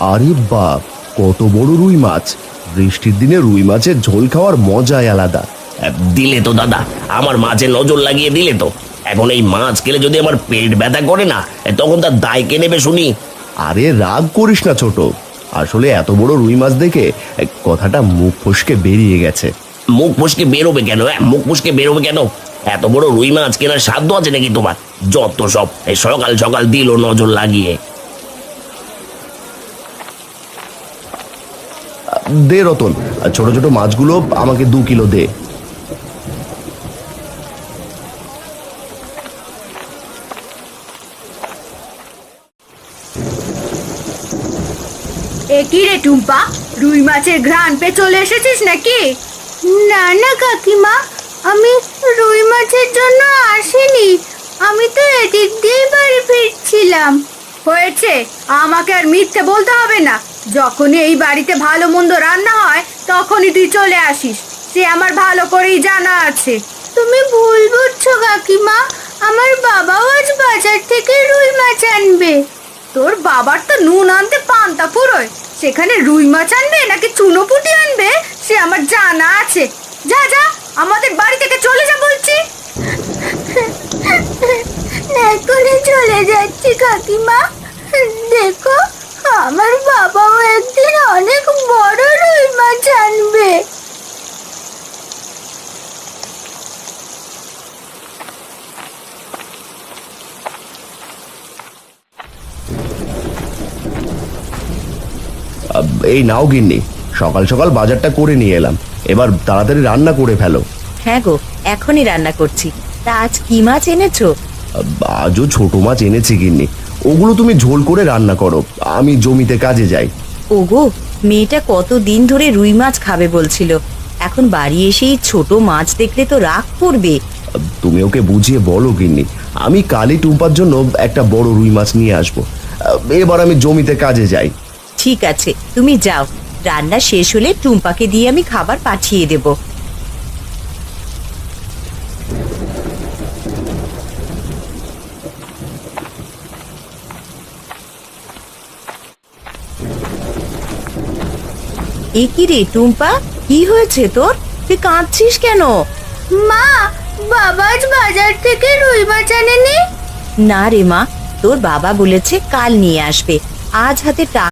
আরে বাপ, কত বড় রুই মাছ! বৃষ্টির দিনে রুই মাছের ঝোল খাওয়ার মজাই আলাদা। দিলে তো দাদা, আমার মাছে নজর লাগিয়ে দিলে তো। এখন এই মাছ খেলে যদি আমার পেট ব্যথা করে না, তখন তার দায় কে নেবে শুনি? আরে রাগ করিস না ছোট, আসলে এত বড় রুই মাছ দেখে কথাটা মুখ ফসকে বেরিয়ে গেছে। মুখ মুশকে বেরোবে কেন? মুখ মুশকে বেরোবে কেন? এত বড় রুই মাছ কেনার সাধ্য আছে নাকি তোমার? যত সব, এই সকাল সকাল দিল নজর লাগিয়ে। দে রতন, ছোট ছোট মাছগুলো আমাকে 2 কিলো দে। কি রে টুম্পা, রুই মাছের ঘ্রাণ পেয়ে চলে এসেছিস নাকি? না না কাকিমা, আমি রুই মাছের জন্য আসিনি, আমি তো এদিক দিয়েই বাড়ি ফিরছিলাম। হয়েছে, আমাকে আর মিথ্যে বলতে হবে না। যখনই এই বাড়িতে ভালো মন্দ রান্না হয় তখনই তুই চলে আসিস, সে আমার ভালো করেই জানা আছে। তুমি ভুল বুঝছো কাকিমা, আমার বাবাও আজ বাজার থেকে রুই মাছ আনবে। তোর বাবার তো নুন আনতে পান্তা ফুরোয়, সেখানে রুই মাছ আনবে নাকি চুনোপুটি আনবে সে আমার জানা আছে। যা যা, আমাদের বাড়ি থেকে চলে যা বলছি। এখনই চলে যাচ্ছি কাকিমা। দেখো, আমার বাবাও একদিন অনেক বড় রুই মাছ আনবে। এই নাও গিন্নি, সকাল সকাল বাজারটা করে নিয়ে এলাম, এবার তাড়াতাড়ি রান্না করে ফেলো। হ্যাঁ গো, এখনই রান্না করছি। তা আজ কি মাছ এনেছো? আজও ছোট মাছ এনেছি গিন্নি, ওগুলো তুমি ঝোল করে রান্না করো, আমি জমিতে কাজে যাই। ওগো, মেয়েটা কতদিন ধরে রুই মাছ খাবে বলছিল, এখন বাড়ি এসেই ছোট মাছ দেখলে তো রাগ করবে। তুমি ওকে বুঝিয়ে বলো গিন্নি, আমি কালই টুম্পার জন্য একটা বড় রুই মাছ নিয়ে আসবো। এবার আমি জমিতে কাজে যাই। ঠিক আছে, তুমি যাও, রান্না শেষ হলে টুম্পাকে দিয়ে আমি খাবার পাঠিয়ে দেব। এ কি রে টুম্পা, কি হয়েছে তোর? তুই কাঁদছিস কেন? মা, বাবা আজ বাজার থেকে রুই মাছ আনেনি। না রে মা, তোর বাবা বলেছে কাল নিয়ে আসবে, আজ হাতে টাকা